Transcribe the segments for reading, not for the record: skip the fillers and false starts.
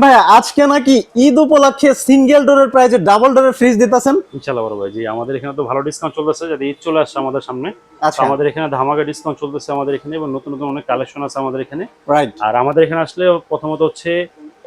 ভাই আজকে নাকি ঈদ উপলক্ষে সিঙ্গেল ডোরের প্রাইজে ডাবল ডোরের ফ্রিজ দিতেছেন? ইনশাআল্লাহ বড় ভাই, জি আমাদের এখানে তো ভালো ডিসকাউন্ট চলতেছে, যদি ঈদ চলে আসছে আমাদের সামনে। তো আচ্ছা, আমাদের এখানে ধামাকা ডিসকাউন্ট চলতেছে আমাদের এখানে, এবং নতুন নতুন অনেক কালেকশন আছে আমাদের এখানে। রাইট। আর আমাদের এখানে আসলে প্রথমত হচ্ছে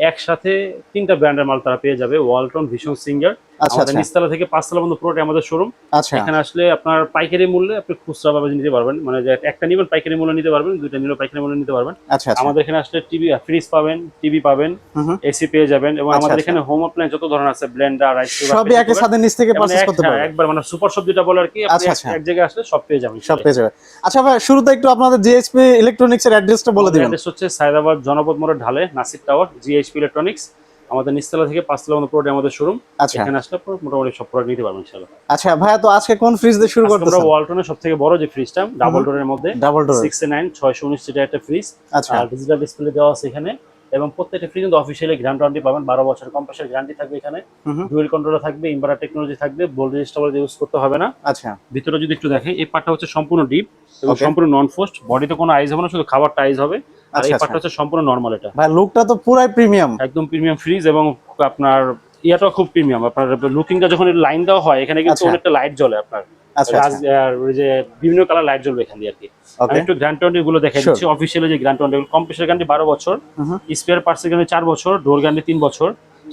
একসাথে তিনটা ব্র্যান্ডের মাল তারা পেয়ে যাবে, ওয়ালটন, ভীষণ, সিঙ্গার। আচ্ছা আমাদের আচ্ছা নিচতলা থেকে পাঁচতলা পর্যন্ত পুরোটাই আমাদের শোরুম। আচ্ছা এখানে আসলে আপনার পাইকারি মূল্যে আপনি খুচরা ভাবে নিতে পারবেন, মানে যে একটা নিবেন পাইকারি মূল্যে নিতে পারবেন, দুইটা নিলে পাইকারি মূল্যে নিতে পারবেন। আচ্ছা আচ্ছা। আমাদের এখানে আসলে টিভি, ফ্রিজ পাবেন, টিভি পাবেন, হুম হুম। এসি পেয়ে যাবেন, এবং আচ্ছা আমাদের আচ্ছা, এখানে হোম অ্যাপ্লায়েন্স যত ধরনের আছে, ব্লেন্ডার, রাইস কুকার, সবই প্রেসার একই কুকার, ছাদের নিচ থেকে মানে পারচেজ করতে পারবে। একবার মানে সুপার শপ যেটা বলে আর কি, আপনি আচ্ছা আচ্ছা, এক জায়গায় আসলে সব পেয়ে যাবেন সব ইনশাআল্লাহ। পেয়ে যাবে। আচ্ছা ভাই, শুরুতে একটু আপনাদের জিএসপি ইলেকট্রনিক্স এর অ্যাড্রেসটা বলে আমাদের দিবেন। অ্যাড্রেস হচ্ছে সায়দাবাদ জনপদ মোড়ের ঢালে নাসির টাওয়ার, জিএইচপি ইলেকট্রনিক্স। আমাদের নিচতলা থেকে পাঁচতলা পর্যন্ত পুরোটাই আমাদের শোরুম। আচ্ছা এখানে আসলে আপনারা মোটামুটি সব প্রোডাক্ট নিতে পারবেন ইনশাআল্লাহ। আচ্ছা ভাইয়া, তো আজকে কোন ফ্রিজ দিয়ে শুরু আজকে আমরা করতেছেন? ওয়ালটনের সবথেকে বড় যে ফ্রিজটা, ডাবল ডোরের মধ্যে ডাবল ডোরের। 6 9 619 সিটার একটা ফ্রিজ। আচ্ছা। আর ডিজিটাল ডিসপ্লে দেওয়া আছে এখানে, এবং প্রত্যেকটা ফ্রিজ কিন্তু অফিসিয়ালি গ্যারান্টি ওয়ারেন্টি পাবেন, 12 বছর কম্প্রেসার গ্যারান্টি থাকবে এখানে। হুম হুম। ডুয়েল কন্ট্রোলার থাকবে, ইনভার্টার টেকনোলজি থাকবে, ভোল্টেজ স্টেবলাইজার ইউজ করতে হবে না। আচ্ছা। ভিতরে যদি একটু দেখে, এই পার্টটা হচ্ছে সম্পূর্ণ ডিপ এবং ওকে। সম্পূর্ণ নন ফোস্ট, বডিতে কোনো আইস হবে না, শুধু খাবারটা আইস হবে। আর আচ্ছা এই আচ্ছা পার্টটা হচ্ছে সম্পূর্ণ নর্মাল। এটা ভাই, লুকটা তো পুরাই প্রিমিয়াম। একদম প্রিমিয়াম ফ্রিজ, এবং আপনার ইয়াটাও খুব প্রিমিয়াম। আপনার লুকিংটা যখন লাইন দেওয়া হয় এখানে কিন্তু আচ্ছা অনেকটা লাইট জ্বলে আপনার, আচ্ছা রাজ আচ্ছা। আর ওই যে বিভিন্ন কালার লাইট জ্বলবে এখান দিয়ে আর কি। আমি ওকে। একটু গ্র্যান্ড ওয়ারেন্টি গুলো দেখাই শিওর। দিচ্ছি। অফিসিয়ালি যে গ্র্যান্ড ওয়ারেন্টি, কম্প্রেসার গ্যারান্টি 12 বছর, হুম হুম। স্পেয়ার পার্টসের গ্যারান্টি 4 বছর, ডোর গ্যারান্টি 3 বছর,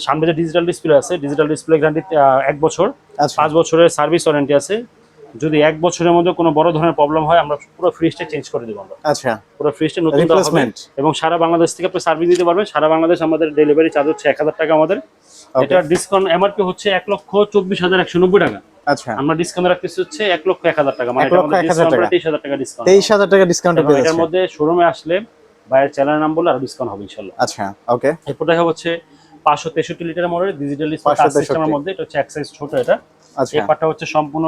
সামনে যে ডিজিটাল ডিসপ্লে আছে ডিজিটাল ডিসপ্লে গ্যারান্টি 1 বছর, আচ্ছা 5 বছরের সার্ভিস ওয়ারেন্টি আছে। যদি 1 বছরের মধ্যে কোনো বড় ধরনের প্রবলেম হয়, আমরা পুরো ফ্রিজটা চেঞ্জ করে দেবো আমরা, আচ্ছা। পুরো ফ্রিজটা নতুন দেওয়া হবে। রিপ্লেসমেন্ট। এবং সারা বাংলাদেশ থেকে আপনি সার্ভিস দিতে পারবেন। সারা বাংলাদেশ আমাদের ডেলিভারি চার্জ হচ্ছে 1000 টাকা আমাদের। ওকে। এটার ডিসকাউন্ট এমআরপি হচ্ছে 1,24,190 টাকা। আচ্ছা, আমরা ডিসকাউন্ট রাখতেছি হচ্ছে 1,01,000 টাকা, মানে 1,01,000 টাকা। 23,000 টাকা ডিসকাউন্ট। 23,000 টাকা ডিসকাউন্টে এবং পেয়ে এটার যাচ্ছে। মধ্যে শোরুমে আসলে বাইরের চ্যানেলের নাম বললে আরো ডিসকাউন্ট হবে ইনশাল্লাহ। আচ্ছা। ওকে। এরপর দেখা হচ্ছে 563 লিটারের মডেল ডিজিটাল ডিসপ্লে টাচ সিস্টেমের 563। মধ্যে। এটা হচ্ছে এক সাইজ ছোট। এটা এই আচ্ছা। পার্টটা হচ্ছে সম্পূর্ণ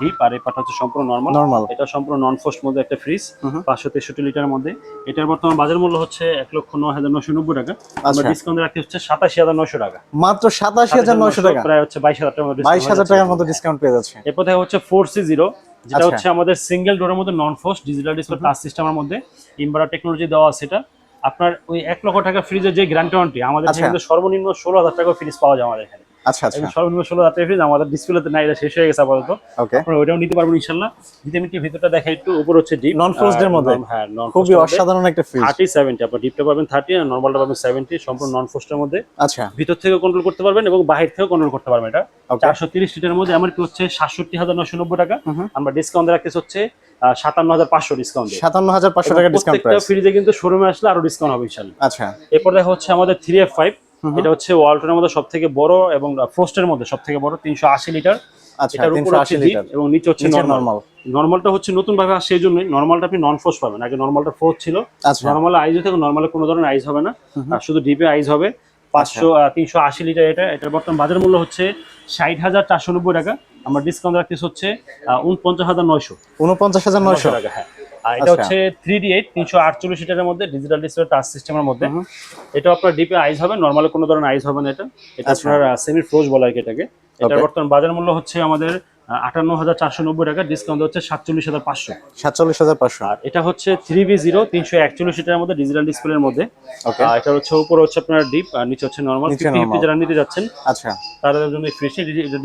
ডিপ, আর এই পার্টটা হচ্ছে সম্পূর্ণ নরমাল। নরমাল। এটা সম্পূর্ণ নন ফোস্ট মধ্যে একটা ফ্রিজ, হুম হুম। 563 লিটারের মধ্যে। এটার বর্তমান বাজার মূল্য হচ্ছে 1,09,990 টাকা। আমরা আচ্ছা। ডিসকাউন্ট রাখতে হচ্ছে 87,900 টাকা। মাত্র 87,900 টাকা। প্রায় হচ্ছে 22,000 টাকার মতো ডিসকাউন্ট 22,000 টাকার মতো ডিসকাউন্ট পেয়ে যাচ্ছে। এরপর দেখা হচ্ছে 4C0, যেটা আচ্ছা। হচ্ছে আমাদের সিঙ্গেল ডোরের মধ্যে নন ফোস্ট ডিজিটাল ডিসপ্লে টাচ সিস্টেমের মধ্যে, ইনভার্টার টেকনোলজি দেওয়া আছে। এটা আপনার ওই 1,00,000 টাকা ফ্রিজের যে গ্যারান্টি ওয়ারেন্টি, আমাদের আচ্ছা। এখানে কিন্তু সর্বনিম্ন 16,000 টাকা ফ্রিজ পাওয়া যায় আমাদের এখানে। আচ্ছা আচ্ছা। এবং সর্বনিম্ন 16,000 টাকা ফ্রিজ আমাদের ডিসপ্লেতে নাই, এটা শেষ হয়ে গেছে আপাতত। ওকে। আপনারা ওইটাও নিতে পারবেন ইনশাল্লাহ। যদি আমি ভিতরটা দেখাই একটু, উপর হচ্ছে ডিপ নন ফ্রোস্টের মধ্যে। হ্যাঁ নন খুবই অসাধারণ একটা ফ্রিজ। 30-70, আপনার ডিপটা পাবেন 30 আর নর্মালটা পাবেন 70, সম্পূর্ণ নন ফোস্টের মধ্যে। আচ্ছা। ভিতর থেকে কন্ট্রোল করতে পারবেন এবং বাহির থেকে কন্ট্রোল করতে পারবেন। এটা ওকে। 430 লিটারের মধ্যে আমার কি হচ্ছে 67,990 টাকা। হুম হুম। আমরা ডিসকাউন্ট রাখতেছি হচ্ছে 57,500 ডিসকাউন্ট দিয়ে। 57,500 টাকা ডিসকাউন্ট প্রত্যেকটা প্রাইস। ফ্রিজে কিন্তু শোরুমে আসলে আরো ডিসকাউন্ট হবে ইনশাআল্লাহ। আচ্ছা। এরপর দেখা হচ্ছে আমাদের 3F5। হুম হুম। এটা হচ্ছে ওয়ালটনের মধ্যে সবথেকে বড় এবং ফ্রস্টের মধ্যে সবথেকে বড়, 380 লিটার। আচ্ছা, এটার উপর হচ্ছে 380 ডিপ লিটার। এবং নিচে হচ্ছে নিচে নরমাল। নরমাল। নরমালটা হচ্ছে নতুন ভাবে আসছে, এই জন্যই নরমালটা আপনি নন ফোর্স পাবেন। আগে নরমালটা ফোর্স ছিল। আচ্ছা। নরমালে আইজ হতে, নরমালে কোনো ধরনের আইজ হবে না, হুম হুম। আর শুধু ডিপে আইজ হবে। 380 লিটার। এটার বর্তমান বাজার মূল্য হচ্ছে 60,490 টাকা। আমরা ডিসকাউন্ট রাখতেছি হচ্ছে 49,900 49,900 টাকা। হ্যাঁ। আর এটা হচ্ছে 3D8 348 লিটারের মধ্যে ডিজিটাল ডিসপ্লে টাচ সিস্টেমের মধ্যে। এটা আপনার ডিপে আইজ হবে, নরমালে কোনো ধরনের আইজ হবে না। এটা আপনার সেমি ফ্রোজ বলা হয় এটাকে। এটার বর্তমান বাজার মূল্য হচ্ছে আমাদের 58,490 টাকা, ডিসকাউন্ট হচ্ছে 47,500। 47,500। আর এটা হচ্ছে 3B0 341 লিটারের মধ্যে ডিজিটাল ডিসপ্লের মধ্যে। ওকে। এটা হচ্ছে উপরে হচ্ছে আপনার ডিপ আর নিচে হচ্ছে নরমাল। নিচে 50 নরমাল। যারা নিতে যাচ্ছেন আচ্ছা তাদের জন্য ফ্রিজ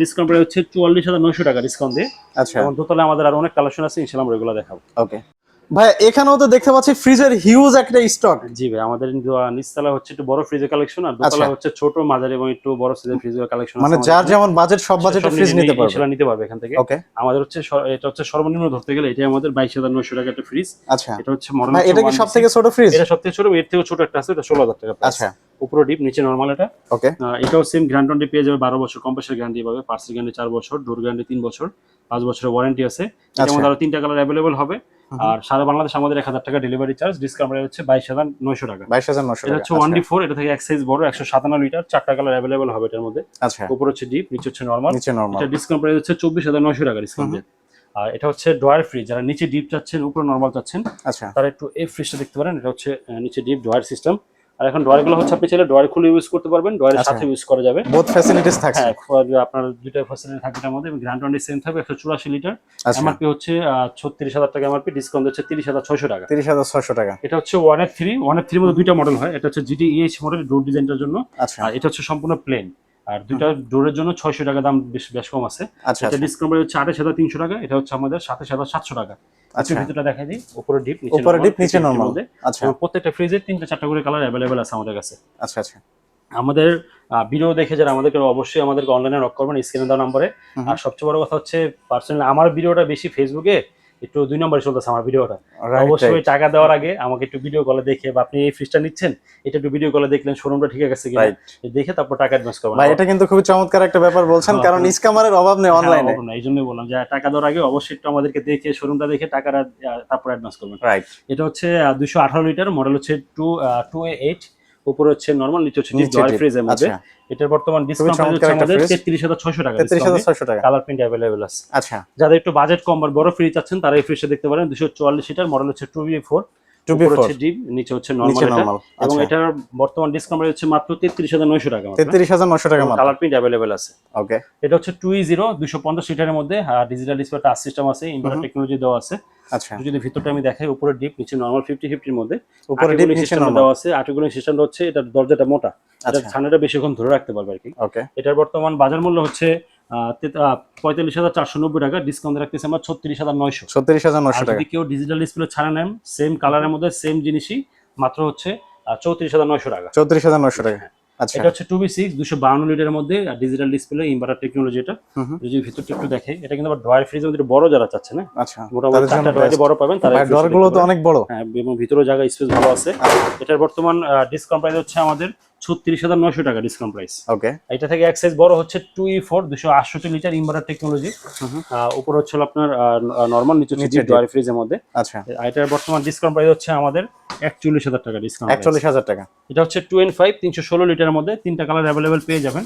ডিসকাউন্ট প্রায় হচ্ছে 44,900 টাকা ডিসকাউন্ট দিয়ে। আচ্ছা। এবং দোতলায় আমাদের আর অনেক কালেকশন আছে, ইনশাআল্লাহ আমরা এগুলো দেখাবো। ওকে ভাই, এখানেও তো দেখতে পাচ্ছি ফ্রিজের হিউজ একটা স্টক। জি ভাই, আমাদের নিচতলা হচ্ছে একটু বড় ফ্রিজের কালেকশন, আর দোতলা আচ্ছা। হচ্ছে ছোট মাঝারি এবং একটু বড় সাইজের ফ্রিজের কালেকশন আছে। মানে যার যেমন বাজেট সব বাজেটে ফ্রিজ নিতে পারবে। ইনশাআল্লাহ নিতে পারবে এখান থেকে। ওকে। আমাদের হচ্ছে এটা হচ্ছে সর্বনিম্ন ধরতে গেলে এটাই আমাদের 22,900 টাকা একটা ফ্রিজ। আচ্ছা। এটা হচ্ছে মডেল। ভাই এটা কি সবথেকে ছোট ফ্রিজ? এটা সবথেকে ছোট, এর থেকে ছোট একটা আছে, এটা 16,000 টাকা প্রাইস। আচ্ছা। উপরে ডিপ নিচে নরমাল। এটা ওকে। এটাও সেম গ্যারান্টি ওয়ারেন্টি পেয়ে যাবে, 12 বছর কম্প্রেসার গ্যারান্টি পাবে, পার্সেল গ্যারান্টি 4 বছর, ডোর গ্যারান্টি 3 বছর, 5 বছরের ওয়ারেন্টি আছে। এটার মধ্যে আরো 3টা কালার অ্যাভেলেবল হবে। আর সারা বাংলাদেশ আমাদের 1,000 টাকা ডেলিভারি চার্জ, ডিসকাউন্ট প্রাইস হচ্ছে 22,900 টাকা। 22,900 এটা টাকা। হচ্ছে 1D4, এটা থেকে এক সাইজ বড়, 157 লিটার, 4টা কালার অ্যাভেলেবল হবে এটার মধ্যে। আচ্ছা। উপর হচ্ছে ডিপ, নিচে হচ্ছে নরমাল। নিচে নরমাল। এটা ডিসকাউন্ট প্রাইস হচ্ছে 24,900 টাকা ডিসকাউন্ট দিয়ে। আর এটা হচ্ছে ড্রয়ার ফ্রিজ, যারা নিচে ডিপ চাচ্ছেন উপরে নরমাল চাচ্ছেন আচ্ছা। তারা একটু এই ফ্রিজটা দেখতে পারেন। এটা হচ্ছে নিচে ডিপ ড্রয়ার সিস্টেম, আর এখন ডয়ার গুলো হচ্ছে আপনি চাইলে ডয়ার খুলে ইউজ করতে পারবেন, ডয়ারের আচ্ছা। সাথে ইউজ করা যাবে। বোথ ফ্যাসিলিটিস থাকছে। হ্যাঁ, আপনার দুইটা ফ্যাসিলিটি থাকবে এটার মধ্যে, এবং গ্রান্ড ওয়ারেন্টি সেম থাকবে। 184 লিটার, আচ্ছা। এমআরপি হচ্ছে 36,000 টাকা এমআরপি, ডিসকাউন্ট হচ্ছে 30,600 টাকা। 30,600 টাকা। এটা হচ্ছে 1F3, 1F3 এর মধ্যে দুইটা মডেল হয়, এটা হচ্ছে GT-EH মডেল ডোর ডিজাইনটার জন্য, আচ্ছা আর এটা হচ্ছে সম্পূর্ণ প্লেন। আর দুইটা ডোরের জন্য 600 টাকা দাম, বেশ কম আছে। আচ্ছা এটা আচ্ছা ডিসকাউন্ট হচ্ছে 28,300 টাকা, এটা হচ্ছে আমাদের 27,700 টাকা। আচ্ছা। ভিতরটা দেখাই দিই, উপরে ডিপ, উপরে ডিপ নিচে নরমাল। আচ্ছা এবং প্রত্যেকটা ফ্রিজে 3-4টা করে কালার অ্যাভেলেবেল আছে আমাদের কাছে। আচ্ছা আচ্ছা আমাদের ভিডিও দেখে যারা আমাদেরকে অবশ্যই আমাদেরকে অনলাইনে নক করবেন স্ক্রিনে দেওয়া নম্বরে। আর সবচেয়ে বড় কথা হচ্ছে পার্সোনালি আমার ভিডিওটা বেশি ফেসবুকে একটু 2 নম্বরে চলতেছে আমার ভিডিওটা। অবশ্যই টাকা দেওয়ার আগে আমাকে একটু ভিডিও কলে দেখে, বা আপনি এই ফ্রিজটা নিচ্ছেন এটা একটু ভিডিও কলে দেখলেন শোরুমটা ঠিক আছে কিনা দেখে তারপর টাকা অ্যাডভান্স করবেন। ভাই এটা কিন্তু খুবই চমৎকার একটা ব্যাপার বলছেন, কারণ স্ক্যামারের অভাব নেই অনলাইনে। এই জন্যই বললাম যে টাকা দেওয়ার আগে অবশ্যই একটু আমাদেরকে দেখে শোরুমটা দেখে টাকাটা তারপর অ্যাডভান্স করবেন। রাইট। এটা হচ্ছে 218 লিটার, মডেল হচ্ছে 2A8, উপরে হচ্ছে নরমাল, নিচে হচ্ছে ডয়ার ফ্রিজের মধ্যে। এটার বর্তমান ডিসকাউন্ট প্রাইস হচ্ছে আমাদের 33,600 টাকা। 33,600 টাকা। কালার প্রিন্ট अवेलेबल আছে। আচ্ছা। যাদের একটু বাজেট কম বা বড় ফ্রিজ চাচ্ছেন তারা এই ফ্রিজটা দেখতে পারেন। 244 লিটার, মডেল হচ্ছে 2B4, উপরে হচ্ছে ডিপ, নিচে হচ্ছে নরমাল এটা। এবং এটার বর্তমান ডিসকাউন্ট প্রাইস হচ্ছে মাত্র 33,900 টাকা। 33,900 টাকা মাত্র। কালার প্রিন্ট अवेलेबल আছে। ওকে। এটা হচ্ছে 2E0 250 লিটারের মধ্যে, ডিজিটাল ডিসপ্লে টাচ সিস্টেম আছে, ইনভার্টার টেকনোলজি দেওয়া আছে। আচ্ছা। যদি ভিতরটা আমি দেখাই, উপরে ডিপ, নিচে নরমাল 50-50 এর মধ্যে। উপরে ডিপ নিচে নরমাল দেওয়া আছে। আর্টিকুলিং সিস্টেমটা হচ্ছে এটা দরজাটা মোটা, এটা ঠান্ডাটা বেশিক্ষণ ধরে রাখতে পারবে আর কি। ওকে। এটার বর্তমান বাজার মূল্য হচ্ছে 45,490 টাকা, ডিসকাউন্ট রাখতেছে আমরা 36,900। 36,900 টাকা। যদি কেউ ডিজিটাল ডিসপ্লে ছাড়া নেন, সেম কালারের মধ্যে সেম জিনিসই, মাত্র হচ্ছে 34,900 টাকা। 34,900 টাকা। আচ্ছা। এটা হচ্ছে 2B6 252 লিটারের মধ্যে, ডিজিটাল ডিসপ্লে, ইনভার্টার টেকনোলজি এটা। যদি ভিতরটা একটু দেখে, এটা কিন্তু আবার ডয়ার ফ্রিজের মধ্যে বড় যারা চাচ্ছে না, আচ্ছা, মোটামুটি 4টা ডয়ারে বড় পাবেন তারা। ডয়ারগুলো তো অনেক বড়। হ্যাঁ, এবং ভিতরে জায়গা স্পেস ভালো আছে। এটার বর্তমান ডিসকাউন্ট প্রাইস হচ্ছে আমাদের 36,900 টাকা ডিসকাউন্ট প্রাইস। ওকে। এটা থেকে এক সাইজ বড় হচ্ছে 2E4 268 লিটার, ইনভার্টার টেকনোলজি, উপর হচ্ছে আপনার নরমাল, নিচে হচ্ছে ডয়ার ফ্রিজের মধ্যে। আচ্ছা। এটার বর্তমান ডিসকাউন্ট প্রাইস হচ্ছে আমাদের 41,000 টাকা ডিসকাউন্ট। 41,000 টাকা। এটা হচ্ছে 2N5 316 লিটারের মধ্যে, 3টা কালার अवेलेबल পেয়ে যাবেন।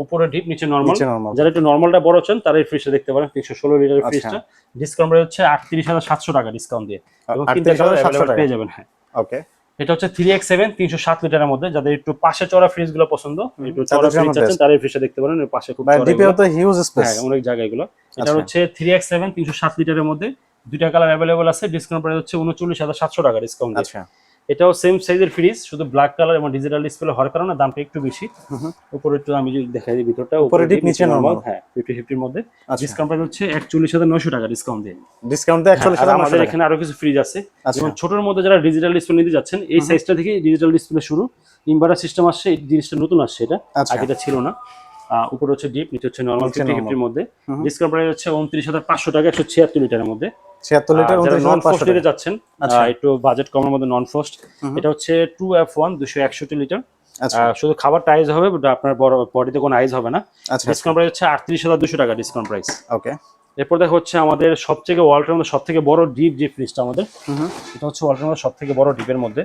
উপরে ডিপ, নিচে নরমাল। যারা একটু নরমালটা বড় চান তারা এই ফ্রিজটা দেখতে পারেন, 316 লিটারের ফ্রিজটা। ডিসকাউন্ট প্রাইস হচ্ছে 38,700 টাকা ডিসকাউন্ট দিয়ে, এবং 3টা কালার अवेलेबल পেয়ে যাবেন। হ্যাঁ, ওকে। এটা হচ্ছে 3X7 307 লিটারের মধ্যে। যাদের একটু পাশে চড়া ফ্রিজ গুলো পছন্দ, একটু চড়া ফ্রিজ চাচ্ছেন, তারা এই ফ্রিজটা দেখতে পারেন। এর পাশে খুব চড়া, ডিপেও তো হিউজ স্পেস। হ্যাঁ, অনেক জায়গা এগুলো। এটা হচ্ছে 3X7 307 লিটারের মধ্যে, দুইটা কালার अवेलेबल আছে। ডিসকাউন্ট প্রাইস হচ্ছে 39,700 টাকা ডিসকাউন্ট। আচ্ছা। এটাও সেম সাইজের ফ্রিজ, শুধু ব্ল্যাক কালার এবং ডিজিটাল ডিসপ্লে হওয়ার কারণে দামটা একটু বেশি। উপরে একটু আমি যদি দেখাই দিই, ভিতরটা উপরে ডিপ, নিচে নরমাল। হ্যাঁ, 50-50 এর মধ্যে। ডিসকাউন্ট প্রাইস হচ্ছে 41,900 টাকা ডিসকাউন্ট দিয়ে। ডিসকাউন্ট দিয়ে 41,900 আমাদের টাকা। এখানে আরো কিছু ফ্রিজ আছে, যেমন ছোটর মধ্যে যারা ডিজিটাল ডিসপ্লে নিতে যাচ্ছেন, এই সাইজটা থেকে ডিজিটাল ডিসপ্লে শুরু। ইনভার্টার সিস্টেম আসছে, এই জিনিসটা নতুন আসছে, এটা আগে এটা ছিল না। উপরে হচ্ছে ডিপ, নিচে হচ্ছে নরমাল 50-50 এর মধ্যে। ডিসকাউন্ট প্রাইস হচ্ছে 29,500 টাকা 176 লিটারের মধ্যে। 76 লিটার 29,500 নিতে যাচ্ছেন, একটু বাজেট কমের মধ্যে নন ফ্রস্ট। এটা হচ্ছে 2F1 261 লিটার। শুধু খাবারটা আইজ হবে, আপনার বডিতে কোনো আইজ হবে না। ডিসকাউন্ট প্রাইস হচ্ছে 38,200 টাকা ডিসকাউন্ট প্রাইস। ওকে। এরপর দেখা হচ্ছে আমাদের সবথেকে ওয়ার্ল্ডের মধ্যে সবথেকে বড় ডিপ যে ফ্রিজটা আমাদের, এটা হচ্ছে ওয়ার্ল্ডের মধ্যে সবথেকে বড় ডিপের মধ্যে।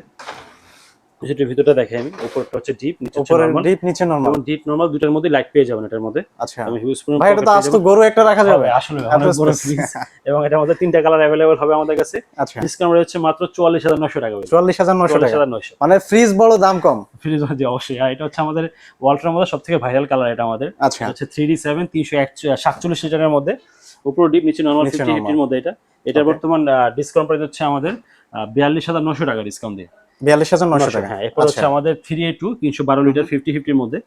যেটা ভিতরটা দেখে আমি, উপরটা হচ্ছে ডিপ, নিচে হচ্ছে নরমাল। ডিপ, নিচে নরমাল। ডিপ নরমাল দুটার মধ্যে লাইট পেয়ে যাবেন এটার মধ্যে। আচ্ছা। আমি হিউজ পরিমাণ ভাই এটা তো আস্ত গরু একটা রাখা যাবে আসলে, অনেক বড় ফ্রিজ। এবং এটার মধ্যে 3টা কালার अवेलेबल হবে আমাদের কাছে। আচ্ছা। ডিসকাউন্ট হচ্ছে মাত্র 44,900 টাকা। 44,900 টাকা। 44,900 মানে ফ্রিজ বড়, দাম কম। ফ্রিজ মধ্যে অবশ্যই। আর এটা হচ্ছে আমাদের ওয়ালটার মধ্যে সবথেকে ভাইরাল কালার এটা আমাদের। আচ্ছা। হচ্ছে 3D7 347 লিটারের মধ্যে, উপরে ডিপ, নিচে নরমাল 50-50 এর মধ্যে এটা। এটার বর্তমান ডিসকাউন্ট প্রাইস হচ্ছে আমাদের 42,900 টাকা ডিসকাউন্ট দিয়ে। 42,900 টাকা। হ্যাঁ, এরপর হচ্ছে আমাদের 3A2 312 লিটার 50-50 এর মধ্যে।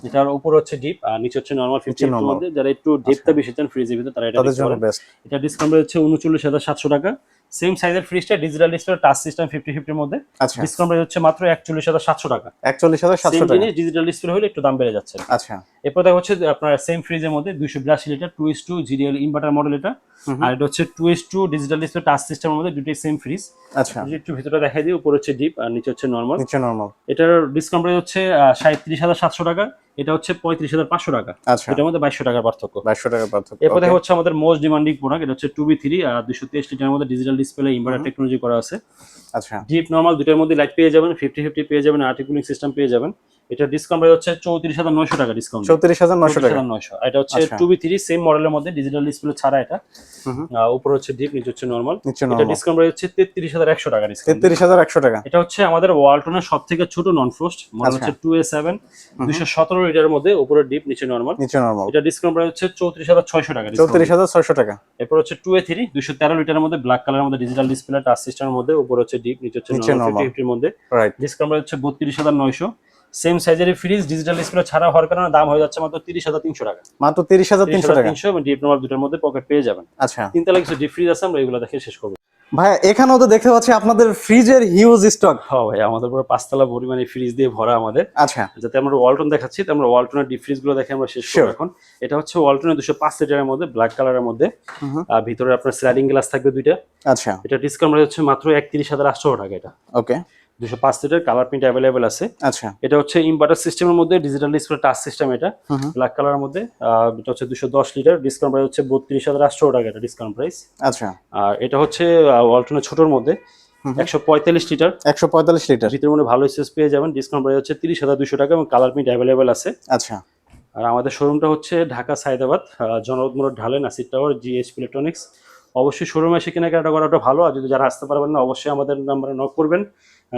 এটার উপর হচ্ছে ডিপ, আর নিচে হচ্ছে নরমাল 50 এর মধ্যে। যারা একটু ডিপটা বেশি চান ফ্রিজের ভিতর, তারা এটা দেখতে পারেন। এটা ডিসকাউন্ট প্রাইস হচ্ছে 39,700 টাকা। সেম সাইজের ফ্রিজটা ডিজিটাল ডিসপ্লে টাচ সিস্টেম 50-50 এর মধ্যে। ডিসকাউন্ট প্রাইস হচ্ছে মাত্র 41,700 টাকা। 41,700 টাকা। জিনিস ডিজিটাল ডিসপ্লে হলে একটু দাম বেড়ে যাচ্ছে। আচ্ছা। এরপর দেখা হচ্ছে আপনার সেম ফ্রিজের মধ্যে 282 litre 2S2 GDL inverter model এটা। আর এটা হচ্ছে 2S2 ডিজিটাল ডিসপ্লে টাচ সিস্টেমের মধ্যে, দুটোই সেম ফ্রিজ। আচ্ছা। একটু ভিতরটা দেখাই দিই, উপর হচ্ছে ডিপ আর নিচে হচ্ছে নরমাল। নিচে নরমাল। এটার ডিসকাউন্ট প্রাইস হচ্ছে 37,700 টাকা। এটা হচ্ছে 35,500 টাকা। আচ্ছা, এটার মধ্যে 2200 টাকার পার্থক্য। 2200 টাকার পার্থক্য। এরপর দেখা ওকে, হচ্ছে আমাদের মোস্ট ডিমান্ডিং প্রোডাক্ট, এটা হচ্ছে 2B3 223 লিটারের মধ্যে ডিজিটাল ডিসপ্লে ইনভার্টার টেকনোলজি করা আছে। আচ্ছা, ডিপ নরমাল দুটার মধ্যে লাইট পেয়ে যাবেন, 50-50 পেয়ে যাবেন, আর্টিকুলিং সিস্টেম পেয়ে যাবেন। এটা ডিসকাউন্ট প্রাইস হচ্ছে 34,900 টাকা ডিসকাউন্ট। 34,900 টাকা। 34,900। এটা হচ্ছে আচ্ছা। 2B3 সেম মডেলের মধ্যে ডিজিটাল ডিসপ্লে ছাড়া এটা। হুম, উপরে হচ্ছে ডিপ, নিচে হচ্ছে নরমাল। নিচে এটা নরমাল। ডিসকাউন্ট প্রাইস হচ্ছে 33,100 টাকা ডিসকাউন্ট। 33,100 টাকা। এটা হচ্ছে আমাদের ওয়ালটনের সবথেকে ছোট নন ফ্রস্ট মডেল, আচ্ছা। হচ্ছে 2A7 217 লিটারের মধ্যে, উপরে ডিপ নিচে নরমাল। নিচে নরমাল। এটা ডিসকাউন্ট প্রাইস হচ্ছে 34,600 টাকা ডিসকাউন্ট। 34,600 টাকা। এরপর হচ্ছে 2A3 213 লিটারের মধ্যে ব্ল্যাক কালারের মধ্যে ডিজিটাল ডিসপ্লে টাচ সিস্টেমের মধ্যে, উপরে হচ্ছে ডিপ নিচে হচ্ছে নিচে নরমাল, normal। 50-50 এর মধ্যে। রাইট। ডিসকাউন্ট প্রাইস হচ্ছে 32,900। সেম সাইজের ফ্রিজ ডিজিটাল ডিসপ্লে ছাড়া হওয়ার কারণে দাম হয়ে যাচ্ছে মাত্র 30,300 টাকা। মাত্র 30,300 টাকা। 30,300 এবং ডিপ নরমাল দুটোর মধ্যে পকেট পেয়ে যাবেন। আচ্ছা তিনতলা কিছু ডিপ ফ্রিজ আছে, আমরা এগুলো দেখে শেষ করবো। ভাইয়া, এখানেও তো দেখতে পাচ্ছি আপনাদের ফ্রিজের হিউজ স্টক। হ্যাঁ ভাই, আমাদের পুরো 5তলা পরিমাণে ফ্রিজ দিয়ে ভরা আমাদের। আচ্ছা, যাতে আমরা ওয়ালটন দেখাচ্ছি, তো আমরা ওয়ালটনের ডিপ ফ্রিজ গুলো দেখে আমরা শেষ করবো Sure. এখন। এটা হচ্ছে ওয়ালটনের 205 লিটারের মধ্যে ব্ল্যাক কালারের মধ্যে, ভিতরে আপনার স্লাইডিং গ্লাস থাকবে দুইটা। আচ্ছা, এটা ডিসকাউন্ট প্রাইস হচ্ছে মাত্র 31,800 টাকা। এটা ওকে, 205 লিটার, কালার প্রিন্ট অ্যাভেলেবেল আছে। আচ্ছা, এটা হচ্ছে ইনভার্টার সিস্টেমের মধ্যে ডিজিটাল ডিসপ্লে টাচ সিস্টেম, এটা ব্ল্যাক কালারের মধ্যে। এটা হচ্ছে 210 লিটার, ডিসকাউন্ট প্রাইস হচ্ছে 32,800 টাকা এটা ডিসকাউন্ট প্রাইস। আচ্ছা। আর এটা হচ্ছে ওয়ালটনের ছোটর মধ্যে 145 লিটার, 145 লিটার। ভিতরের মধ্যে ভালো স্পেস পেয়ে যাবেন। ডিসকাউন্ট প্রাইস হচ্ছে 30,200 টাকা এবং কালার প্রিন্ট অ্যাভেলেবেল আছে। আচ্ছা, আর আমাদের শোরুমটা হচ্ছে ঢাকা সায়দাবাদ, জনপদ মোড় ঢালে নাসির টাওয়ার, GH ইলেকট্রনিক্স। অবশ্যই শোরুমে এসে কেনাকাটা করাটা ভালো, আর যদি যারা আসতে পারবেন না অবশ্যই আমাদের নাম্বারে নক করবেন,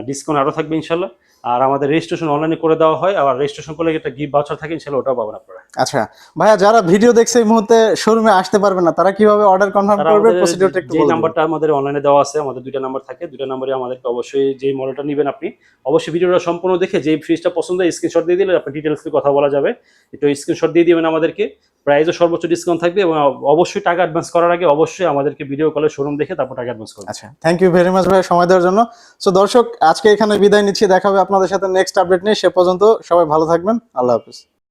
ডিসকাউন্ট আরও থাকবে ইনশাল্লাহ। আর আমাদের রেজিস্ট্রেশন অনলাইনে করে দেওয়া হয়, আর রেজিস্ট্রেশন করলে একটা গিফট ভাউচার থাকে ইনশাল্লাহ, ওটাও পাবেন আপনারা। আচ্ছা ভাইয়া, যারা ভিডিও দেখছে এই মুহূর্তে শোরুমে আসতে পারবে না, তারা কিভাবে অর্ডার কনফার্ম তারা করবে? আমাদের প্রসিডিউরটা একটু যে বলুন। নাম্বারটা আমাদের অনলাইনে দেওয়া আছে, আমাদের দুইটা নাম্বার থাকে, দুইটা নাম্বারে আমাদেরকে অবশ্যই যে মডেলটা নেবেন আপনি অবশ্যই ভিডিওটা সম্পূর্ণ দেখে যে ফ্রিজটা পছন্দ হয় স্ক্রিনশট দিয়ে দিলে আপনার ডিটেলস কথা বলা যাবে। একটু স্ক্রিনশট দিয়ে দিবেন আমাদেরকে, প্রাইসও সর্বোচ্চ ডিসকাউন্ট থাকবে এবং অবশ্যই টাকা অ্যাডভান্স করার আগে অবশ্যই আমাদেরকে ভিডিও কলে শোরুম দেখে তারপর টাকা অ্যাডভান্স করবেন। আচ্ছা, থ্যাংক ইউ ভেরি মাচ ভাই সময় দেওয়ার জন্য। সো দর্শক, আজকে এখানে বিদায় নিচ্ছি, দেখা হবে আপনাদের সাথে নেক্সট আপডেট নিয়ে। সে পর্যন্ত সবাই ভালো থাকবেন, আল্লাহ হাফেজ।